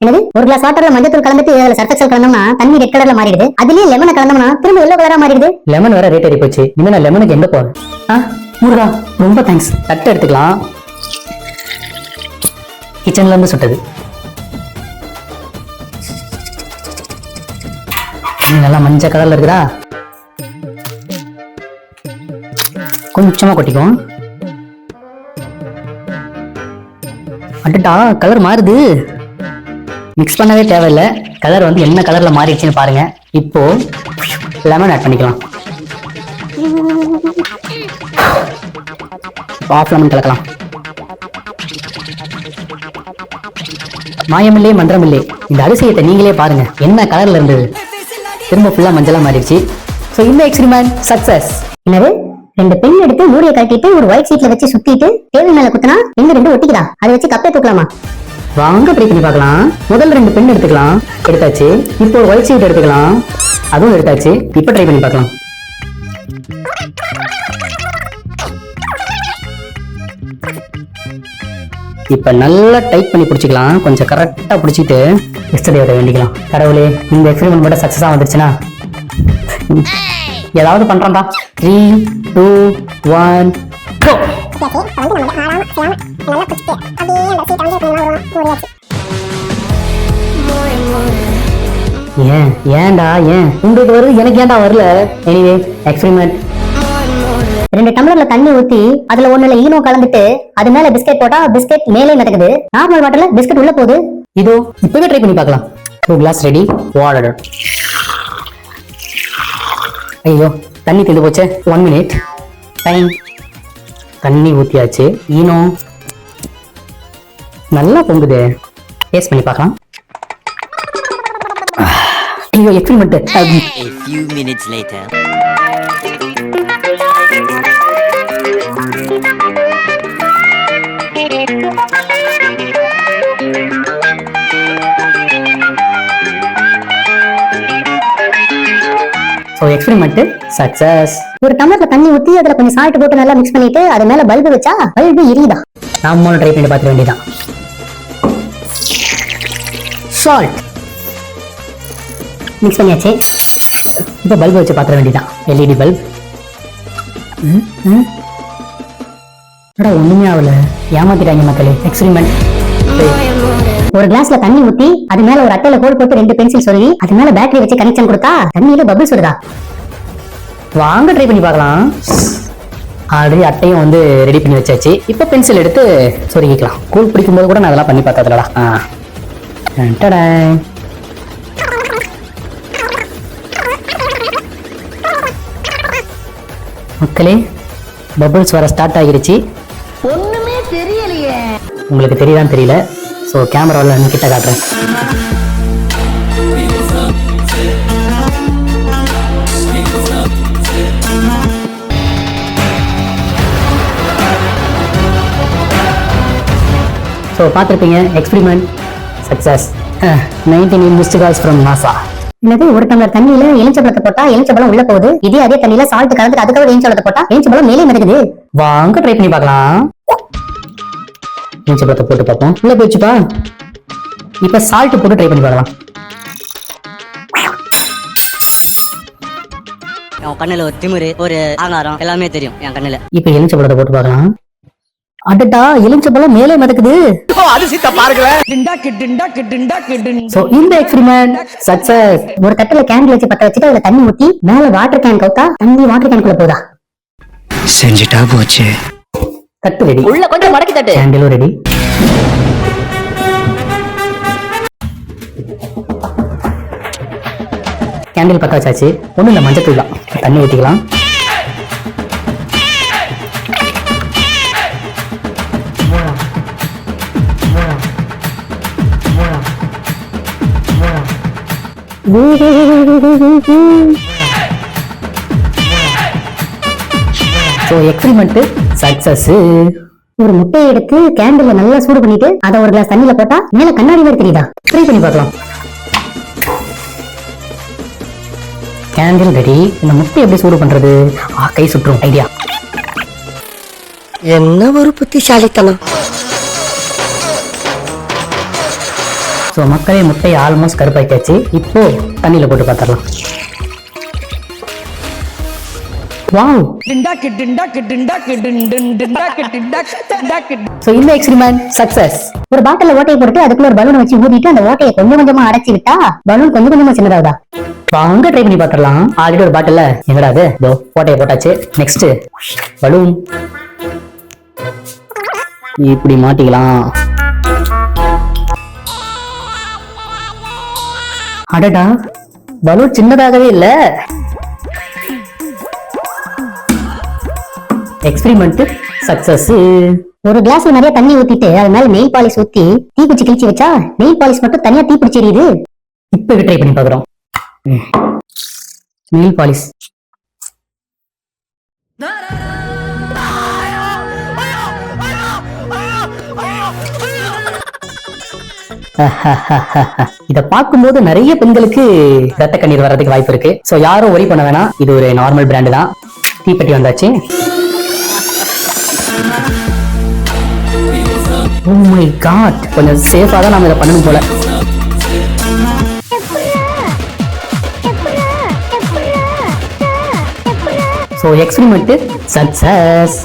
என்னது ஒரு கிளாஸ் வாட்டர்ல மஞ்சள் கலந்துட்டு அதுல சர்ஃப் எக்ஸல் கலந்தோம்னா தண்ணி ரெட் கலர்ல மாறிடுது. அதுலயே லெமனை கலந்தோம்னா திரும்ப எல்லோ கலரா மாறிடுது. லெமன் வேற ரேட் ஏறி போச்சு. இனிமே நான் லெமனுக்கு எங்க போறேன்? முருகா ரொம்ப தேங்க்ஸ். தட்டு எடுத்துக்கலாம். கிச்சன்ல இருந்து சுட்டது. நல்லா மஞ்சள் கலர்ல இருக்குதா? கொஞ்சமா கொட்டிக்குவோம். அடடா கலர் மாறுது. மிக்ஸ் பண்ணவே தேவையில்லை. கலர் வந்து என்ன கலர்ல மாறிடுச்சுன்னு பாருங்க. இப்போ லெமன் ஆட் பண்ணிக்கலாம். ஆஃப் லெமன் கலக்கலாம். மாயமில்லை மந்திரமில்லை. இந்த அதிசயத்தை நீங்களே பாருங்க. என்ன கலர்ல இருந்தது திரும்ப ஃபுல்லா மஞ்சளா மாறிடுச்சு. ஸோ இந்த எக்ஸ்பெரிமெண்ட் சக்சஸ். என்னது ரெண்டு பெண் எடுத்து மூடியை கட்டிட்டு ஒரு ஒயிட் ஷீட்ல வச்சு சுத்திட்டு டேபிள் மேல குத்துனா எங்க ரெண்டு ஒட்டிக்குதா? அதை வச்சு கப்பே தூக்கலாமா? வாங்க ட்ரை பண்ணி பார்க்கலாம். முதல் ரெண்டு பெண் எடுத்துக்கலாம். எடுத்தாச்சு. இப்போ ஒரு ஒயிட் ஷீட் எடுத்துக்கலாம். அதுவும் எடுத்தாச்சு. இப்போ ட்ரை பண்ணி பார்க்கலாம். இப்ப நல்லா டைட் பண்ணி பிடிச்சிக்கலாம். கொஞ்சம் கரெக்டா பிடிச்சிட்டு இஷ்டதேவதை வேண்டிக்கலாம். கடவுளே இந்த எக்ஸ்பெரிமெண்ட் மட்டும் சக்சஸா வந்துருச்சுன்னா ஏதாவது பண்றான்டா. 3 2 1 கோ. ஏன்டா ஏன் உங்களுக்கு வருது எனக்கு ஏன்டா வரல? Anyway experiment. ரெண்டு டம்ளர்ல தண்ணி ஊத்தி அதுல ஒண்ணுல ஈனோ கலந்துட்டு அது மேல பிஸ்கெட் போட்டா பிஸ்கெட் மேலே மிதக்குது. நார்மல் வாட்டர்ல பிஸ்கெட் உள்ள போகுது. இதோ இப்பவே ட்ரை பண்ணி பார்க்கலாம். 2 கிளாஸ் ரெடி. வாட்டர். ஐயோ தண்ணி தீர்ந்து போச்சு. 1 மினிட் டைம். தண்ணி ஊத்தியாச்சு. ஈனோ நல்லா பொங்குது. டேஸ்ட் பண்ணி பார்க்கலாம். ஐயோ experiment. A few minutes later. So experiment success. ஒரு டம்ளர்ல தண்ணி ஊத்தி அதுல கொஞ்சம் சால்ட் போட்டு நல்லா மிக்ஸ் பண்ணிட்டு அது மேல பல்பு வச்சா பல்பு எரியுதா? நாமளும் ட்ரை பண்ணி பார்த்துக்க வேண்டியதான். சால்ட் மிக்ஸ் பண்ணியாச்சு. இப்போ பல்பு வச்சு பார்த்துக்க வேண்டியதான். LED bulb. ஒண்ணுமே ஆகல. ஏமாத்திட்டாங்க மக்களே. எக்ஸ்பெரிமெண்ட். ஒரு கிளாஸ்ல தண்ணி ஊத்தி அது மேல ஒரு அட்டையில கோல் போட்டு 2 பென்சில் சொல்லி அது மேல பேட்டரி வச்சு கனெக்ஷன் கொடுத்தா தண்ணியில பபிள்ஸ் வருதா? வாங்க ட்ரை பண்ணி பார்க்கலாம். ஆல்ரெடி அட்டையும் வந்து ரெடி பண்ணி வச்சாச்சு. இப்போ பென்சில் எடுத்து சொருகிக்கலாம். கூழ் பிடிக்கும் போது கூட நான் அதெல்லாம் பண்ணி பார்த்ததுலடா. மக்களே பபிள்ஸ் வர ஸ்டார்ட் ஆகிருச்சு. ஒண்ணுமே தெரியலையே. உங்களுக்கு தெரியுதான் தெரியல. ஸோ கேமராவில் கிட்ட காட்டுறேன். ஸோ பார்த்துருப்பீங்க experiment success. 19 missed calls from NASA. என்னது ஒரு டம்ளர் தண்ணியில எலுமிச்சம்பழத்தை போட்டா எலுமிச்சம்பழம் உள்ள போகுது. அதே தண்ணியில சால்ட் கலந்து அதுக்கப்புறம் எலுமிச்சம்பழத்தை போட்டா எலுமிச்சம்பழம் மேலே மிதக்குது. வாங்க ட்ரை பண்ணி பார்க்கலாம். எலுமிச்சம்பழத்தை போட்டு பார்ப்போம். உள்ள போயிடுச்சுப்பா. இப்ப சால்ட் போட்டு ட்ரை பண்ணி பார்க்கலாம். என் கண்ணுல ஒரு திமிரு ஒரு ஆங்காரம் எல்லாமே தெரியும் என் கண்ணுல. இப்ப எலுமிச்சம்பழத்தை போட்டு பார்க்கலாம். அடடா எலுமிச்சம்பழம் மேலே மிதக்குது. சோ இந்த எக்ஸ்பெரிமெண்ட் சக்சஸ். ஒரு தட்டுல கேண்டில் வச்சு பத்த வச்சுட்டு அதுல தண்ணி ஊத்தி மேல வாட்டர் கேன் கவுத்தா தண்ணி வாட்டர் கேனுக்குள்ள போதா? செஞ்சுட்டா போச்சு. தட்டு ரெடி. உள்ள கொஞ்சம் மடக்கி தட்டு. கேண்டிலும் ரெடி. கேண்டில் பத்த வச்சாச்சு. ஒண்ணு இல்ல மஞ்சள் தூள் தான். தண்ணி ஊத்திக்கலாம். So experiment success. ஒரு முட்டையை எடுத்து கேண்டில்ல நல்லா சூடு பண்ணிட்டு அதை ஒரு கிளாஸ் தண்ணியில போட்டா மேல கண்ணாடி மாதிரி தெரியுதா? ட்ரை பண்ணி பார்க்கலாம். Candle ready. இந்த முட்டை எப்படி சூடு பண்றது? கை சுற்றும். ஐடியா. என்ன ஒரு புத்திசாலித்தனம். ஸோ மக்களே முட்டையை ஆல்மோஸ்ட் கருப்பாக்கியாச்சு. இப்போ தண்ணியில போட்டு பார்த்துடலாம். வாவ். ஸோ இந்த எக்ஸ்பெரிமெண்ட் சக்சஸ். ஒரு பாட்டில ஓட்டையை போட்டு அதுக்குள்ள ஒரு பலூன் வச்சு ஊதிட்டு அந்த ஓட்டையை கொஞ்சம் கொஞ்சமா அடைச்சி விட்டா பலூன் கொஞ்சம் கொஞ்சமா சின்னதாகுதா? வாங்க ட்ரை பண்ணி பார்த்துடலாம். ஆல்ரெடி ஒரு பாட்டில் எங்கடா அது? இதோ ஓட்டையை போட்டாச்சு. நெக்ஸ்ட் பலூன் இப்படி மாட்டிக்கலாம். அடடா, பலூன் சின்னதாகவே இல்ல. Experiment success. ஒரு கிளாஸ்ல நிறைய தண்ணி ஊத்திட்டு அது மேல நெயில் பாலிஷ் ஊத்தி தீப்பிடிச்சு கிழிச்சு வச்சா நெயில் பாலிஷ் மட்டும் தனியா தீப்பிடிச்சு எரியுது. இப்ப ட்ரை பண்ணி பாக்குறோம். நெயில் பாலிஷ் இத பார்க்கும்போது நிறைய பெண்களுக்கு ரத்த கண்ணீர் வர்றதுக்கு வாய்ப்பு இருக்கு. சோ யாரும் ஒரி பண்ண வேணாம். இது ஒரு நார்மல் பிராண்ட் தான். தீப்பெட்டி வந்தாச்சு. Oh my god, கொஞ்சம் சேஃபா தான் நாம இத பண்ணணும் போல. So experiment success.